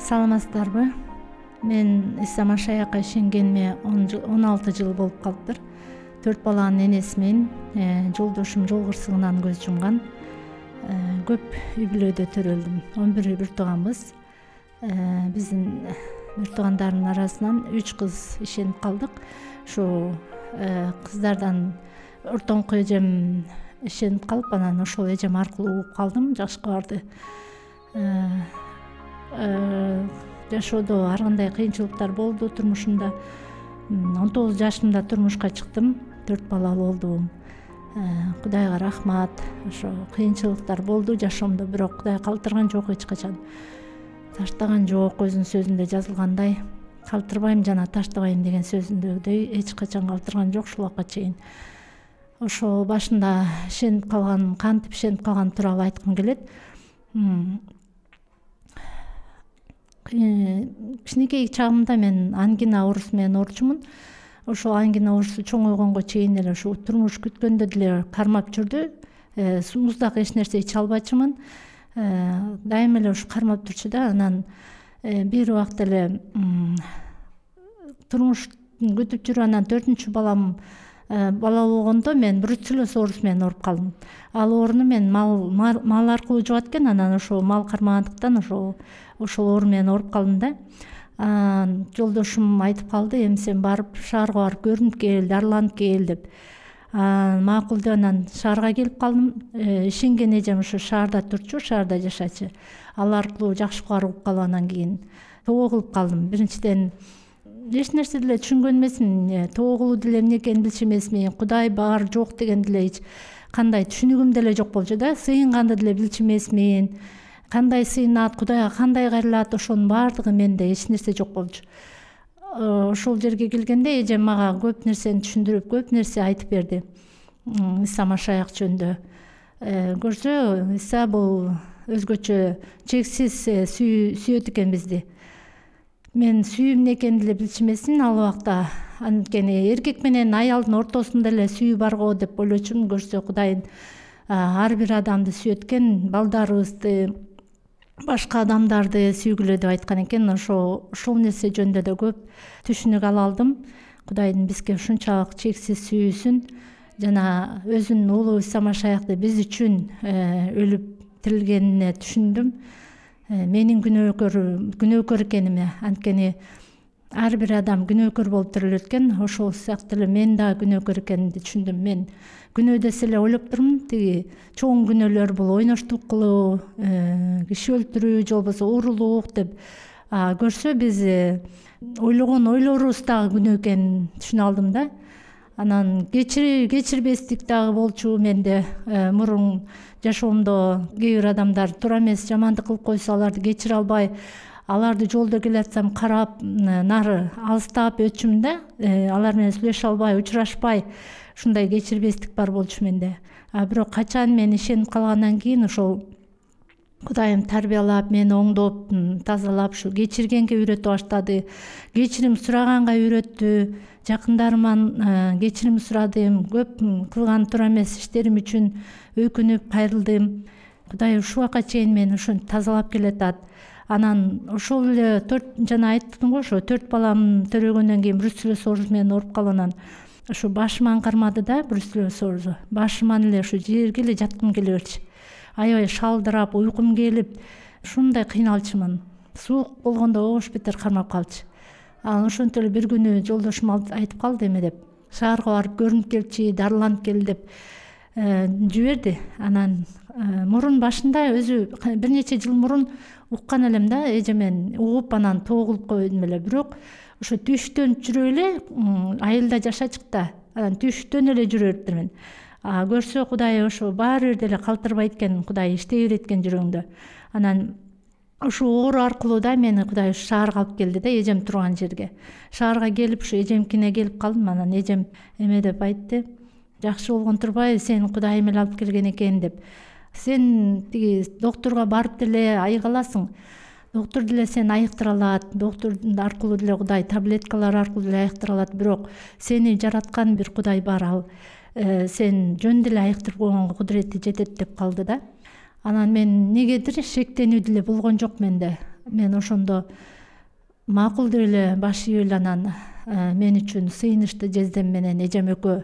Саламатсыздарбы? Мен Иса Машаякка ишенгениме 16 жыл болуп калыптыр. 4 баланын энесимин, жолдошум жол кырсыгынан көз жумган. Көп үй бүлөдө төрөлдүм. 11 бир тууганбыз. Биздин бир туугандардын арасынан 3 кыз ишенип калдык. Ушу кыздардан ортоңку эжем ишенип калып, анан ошол эжем аркылуу угуп калдым. Жашка барды. Жашоодо ар кандай кыйынчылыктар болду турмушумда. 19 жашымда турмушка чыктым. 4 бала болдум. Кудайга рахмат. Ошо кыйынчылыктар болду жашоомдо, бирок Кудай калтырган жок эч качан. Таштаган жок, өзүнүн сөзүндө жазылгандай. Калтырбайм жана таштабайм деген сөзүндөгүдөй эч качан калтырган жок ушул убакка чейин. Ошо башында ишенип калган, кантип ишенип калган тууралуу айткым келет. Кичинекей чагымда мен ангина оорусу менен ооручумун. Ошол ангина оорусу чоңойгонго чейин эле ушу турмуш күткөндө деле кармап жүрдү. Муздак эч нерсе иче албачумун. Дайыма эле ушу кармап турчу да. Анан бир убакыт эле турмуш күтүп жүрүп, анан 4-чү балам бала болгондо мен бруцеллез оорусу менен ооруп калдым. Ал ооруну мен мал аркылуу жугат экен, анан ошо мал кармагандыктан ошол оору менен ооруп калдым да. Жолдошум айтып калды, эми сен барып шаарга барып көрүнүп кел, дарыланып кел деп. Макул деп анан шаарга келип калдым. Ишенген эжем ошо шаарда турчу, шаарда жашачы. Ал аркылуу жакшы кабар угуп калып, анан кийин тоо кылып калдым. Биринчиден эч нерсе деле түшүнгөн эмесмин, тоо кылуу деле эмне экенин билчү эмесмин. Кудай бар жок деген деле эч кандай түшүнүгүм деле жок болчу да. Сыйынганды деле билчү эмесмин. Кандай сыйнат, Кудайга кандай кайрылат, ошонун баардыгы менде эч нерсе жок болчу. Ошол жерге келгенде эжем мага көп нерсени түшүндүрүп, көп нерсе айтып берди. Иса Машаяк жөнүндө. Көрсө, Иса бул өзгөчө чексиз сүйөт экен бизди. Мен сүйүү эмне экенин деле билчү эмесмин ал убакта. Анткени эркек менен аялдын ортосунда эле сүйүү бар го деп ойлочумун. Көрсө, Кудай ар бир адамды сүйөт экен, балдарыбызды, башка адамдарды сүйгүлө деп айткан экен. Ошол нерсе жөнүндө да көп түшүнүк ала алдым. Кудайдын бизге ушунчалык чексиз сүйүүсүн жана өзүнүн уулу Иса Машаякты биз үчүн өлүп тирилгенине түшүндүм. Менин күнөөкөр экениме, анткени ар бир адам күнөөкөр болуп тирилет экен. Ошол сыяктуу эле мен да күнөөкөр экенимди түшүндүм. Мен күнөөдөс эле ойлоп турмун, тиги чоң күнөөлөр бул ойноштук кылуу, киши өлтүрүү же болбосо уурулук деп. Көрсө, биз ойлогон ойлорубуз дагы күнөө экенин түшүнө алдым да. Анан кечирбестик дагы болчу менде. Мурун жашоомдо кээ бир адамдар туура эмес жамандык кылып койсо, аларды кечире албай, аларды жолдо келатсам карап, нары алыстап өтчүмүн да. Алар менен сүйлөшө албай, учурашпай, ушундай кечирбестик бар болчу менде. Бирок качан мен ишенип калгандан кийин ошол Кудайым тарбиялап, мени оңдоп, тазалап, ушу кечиргенге үйрөтө баштады. Кечирим сураганга үйрөттү. Жакындарыман кечирим сурадым. Көп кылган туура эмес иштерим үчүн өкүнүп, кайрылдым. Кудай ушул убакка чейин мени ушинтип тазалап келатат. Анан ошол эле жана айттым го, ошо 4 балам төрөгөндөн кийин бруцеллез оорусу менен ооруп калып, анан ушу башыман кармады да, бруцеллез оорусу. Башыман эле ушу жерге эле жаткым келе берчү. Аябай шалдырап, уйкум келип, ушундай кыйналчумун. Суук болгондо ош бетер кармап калчу. Анан ошентип эле бир күнү жолдошум айтып калды, эме деп, шаарга барып көрүнүп келчи, дарыланып кел деп жиберди. Анан мурун башында өзү бир нече жыл мурун уккан элем да, эжемен угуп, анан тоо кылып койдум эле. Бирок ошо түштөн жүрүп эле айылда жашачык да. Анан түштөн эле жүрөптүрмүн. Көрсө, Кудай ошо баары бир деле калтырбайт экен, Кудай иштей берет экен жүрөгүңдө. Анан ошо оору аркылуу да мени Кудай шаарга алып келди да, эжем турган жерге. Шаарга келип, ушу эжемкине келип калдым. Анан эжем эме деп айтты: "Жакшы болгон турбайбы, сени Кудайым эле алып келген экен" деп. "Сен тиги доктурга барып деле айыгаласың. Доктур деле сени айыктыра алат. Доктур аркылуу деле Кудай таблеткалар аркылуу деле айыктыра алат. Бирок сени жараткан бир Кудай бар, ал сен жөн деле айыктырып койгонго кудурети жетет" деп калды да. Анан мен негедир шектенүү деле болгон жок менде. мен ошондо макул деп эле баш ийип эле анан мен үчүн сыйынышты жездем менен эжем экөө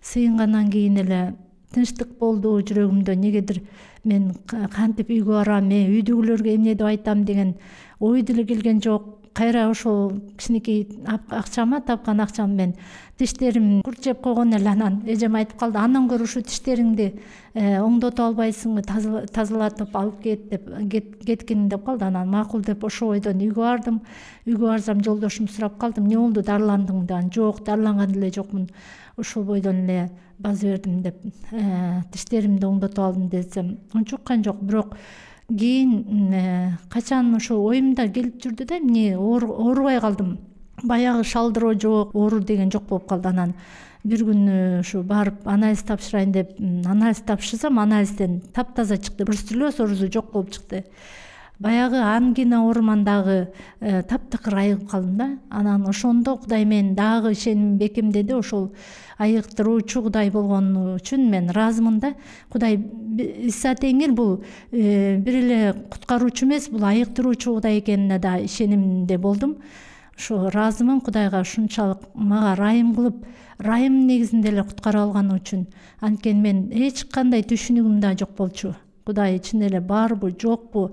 сыйынгандан кийин эле тынчтык болду жүрөгүмдө. Негедир мен кантип үйгө барам, мен үйдөгүлөргө эмне деп айтам деген ой деле келген жок. Кайра ошол кичинекей акчама, тапкан акчам мен тиштерим курт жеп койгон эле. Анан эжем айтып калды, андан көрө ушу тиштериңди оңдото албайсыңбы, тазалатып алып кет деп кеткин деп калды. Анан макул деп ошол ойдон үйгө бардым. Үйгө барсам жолдошум сурап калдым, эмне болду, дарыландыңбы деген. Жок, дарыланган деле жокмун, ошол бойдон эле база бердим деп тиштеримди оңдотуп алдым десем унчуккан жок. Бирок кийин качан ошо оюмда келип жүрдү да, эмне оорубай калдым. Баягы шалдыроо жок, оору деген жок болуп калды. Анан бир күнү ушу барып анализ тапшырайын деп анализ тапшырсам, анализден таптаза чыкты. Бруцеллез оорусу жок болуп чыкты. Баягы ангина оорумандагы таптакыр айыгып калдым да. Анан ошондо Кудай мен дагы ишенимим бекемдеди. Ошол айыктыруучу Кудай болгону үчүн мен ыраазымын да. Кудай Иса Теңир бул бир эле куткаруучу эмес, бул айыктыруучу Кудай экенине да ишенимде болдум. Ошо ыраазымын Кудайга ушунчалык мага ырайым кылып, ырайым негизинде эле куткара алганы үчүн. Анткени мен эч кандай түшүнүгүм да жок болчу. Кудай чын эле барбы, жокпу,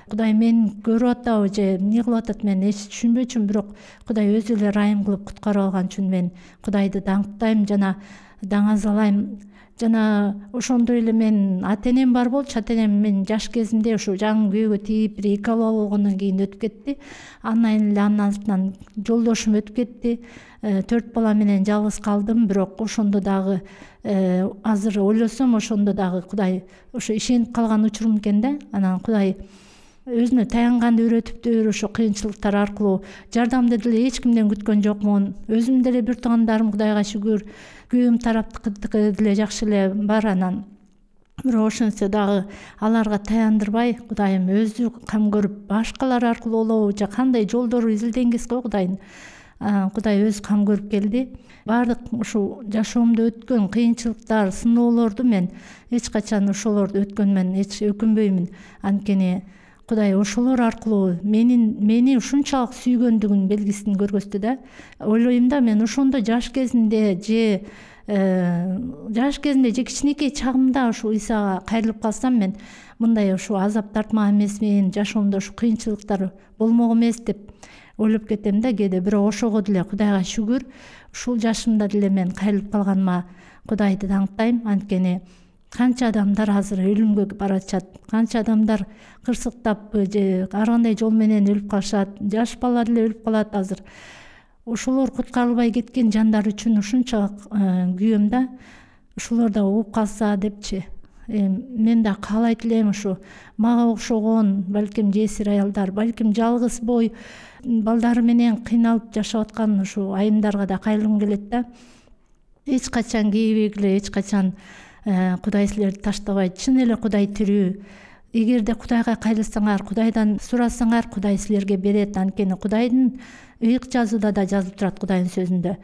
Кудай мени көрүп атабы же эмне кылып атат, мен эч түшүнбөчүмүн. Бирок Кудай өзү эле ырайым кылып куткарып алган үчүн мен Кудайды даңктайм жана даңазалайм. Жана ошондой эле мен ата-энем бар болчу. Ата-энем мен жаш кезимде ушу жаңы күйөөгө тийип, бир 2 бала болгондон кийин өтүп кетти. Андан эле андан артынан жолдошум өтүп кетти. 4 бала менен жалгыз калдым. Бирок ошондо дагы азыр ойлосом, ошондо дагы Кудай ошо ишенип калган учурум экен да. Анан Кудай өзүнө таянганды үйрөтүптүр. Ошо кыйынчылыктар аркылуу жардамды деле эч кимден күткөн жокмун. Өзүм деле бир туугандарым, Кудайга шүгүр, күйөөм тараптыкы деле жакшы эле бар. Анан бирок ошентсе дагы аларга таяндырбай, Кудайым өзү кам көрүп, башкалар аркылуу болобу же кандай жолдору изилденгиз го Кудайдын. Кудай өзү кам көрүп келди. Баардык ушул жашоомдо өткөн кыйынчылыктар, сыноолорду мен эч качан ошолорду өткөнмөн эч өкүнбөймүн. Анткени Кудай ошолор аркылуу мени ушунчалык сүйгөндүгүн белгисин көргөздү да. Ойлойм да, мен ошондо жаш кезинде же кичинекей чагымда ушу Исага кайрылып калсам, мен мындай ушу азап тартмак эмесмин, жашоомдо ушу кыйынчылыктар болмок эмес деп ойлоп кетем да кээде. Бирок ошого деле Кудайга шүгүр, ушул жашымда деле мен кайрылып калганыма Кудайды даңктайм. Анткени канча адамдар азыр өлүмгө баратышат, канча адамдар кырсыктап же ар кандай жол менен өлүп калышат, жаш бала деле өлүп калат азыр. Ошолор куткарылбай кеткен жандар үчүн ушунчалык күйөм да. Ошолор да угуп калса депчи. Мен да каалайт элем ушу мага окшогон балким жесир аялдар, балким жалгыз бой балдары менен кыйналып жашап аткан ушу айымдарга да кайрылгым келет да. Эч качан кейбегиле, эч качан Кудай силерди таштабайт. Чын эле Кудай тирүү. Эгерде Кудайга кайрылсаңар, Кудайдан сурасаңар, Кудай силерге берет. Анткени Кудайдын ыйык жазууда да жазылып турат, Кудайдын сөзүндө.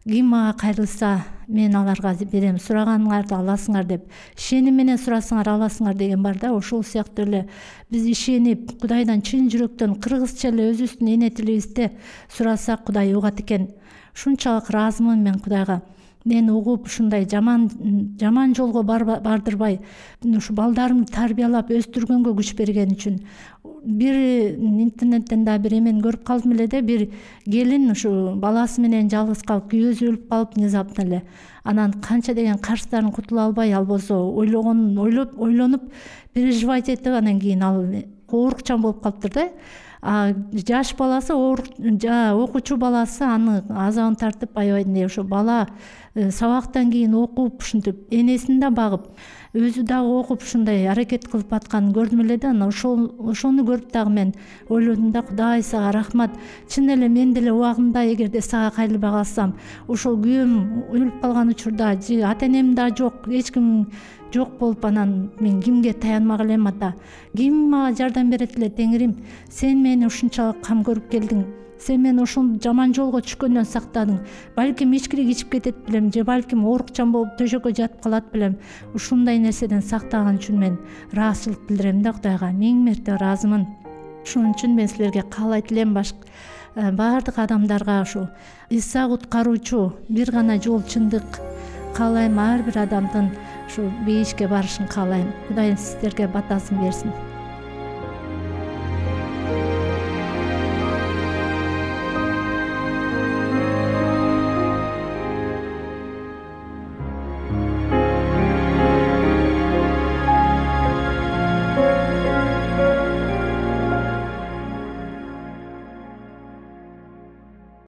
Ким мага кайрылса, мен аларга берем, сураганыңарды аласыңар деп. Ишеним менен сурасаңар, аласыңар деген бар да. Ошол сыяктуу эле биз ишенип, Кудайдан чын жүрөктөн кыргызча эле өзүбүздүн эне тилибизде сурасак, Кудай угат экен. Ушунчалык ыраазымын мен Кудайга. Мени угуп, ушундай жаман жолго бардырбай, ушу балдарымды тарбиялап өстүргөнгө күч берген үчүн. Бир интернеттен да бир эмени көрүп калдым эле да, бир келин ушу баласы менен жалгыз калып, күйөөсү өлүп калып, внезапно эле. Анан канча деген карчтарын кутула албай, ал болсо ойлонуп, переживать этип, анан кийин ал оорукчан болуп калыптыр да. Жаш баласы, окуучу баласы аны азабын тартып, аябай ошо бала сабактан кийин окуп, ушинтип энесин да багып, өзү дагы окуп ушундай аракет кылып атканын көрдүм эле да. Анан ошону көрүп дагы мен ойлодум да, Кудай сага рахмат. Чын эле мен деле убагында эгерде сага кайрылбай калсам, ошол күйөөм өлүп калган учурда же ата-энем да жок, эч ким жок болуп, анан мен кимге таянмак элем ата? Ким мага жардам берет эле? Теңирим, сен мени ушунчалык кам көрүп келдиң. Сен мени ошол жаман жолго түшкөндөн сактадың. Балким ичкирик ичип кетет белем, же балким оорукчан болуп төшөккө жатып калат белем. Ушундай нерседен сактаган үчүн мен ыраазычылык билдирем да Кудайга. Миң мерте ыраазымын. Ошон үчүн мен силерге каалайт элем баардык адамдарга ушу Иса куткаруучу бир гана жол чындык каалайм. Ар бир адамдын ушу бейишке барышын каалайм. Кудайым сиздерге батасын берсин.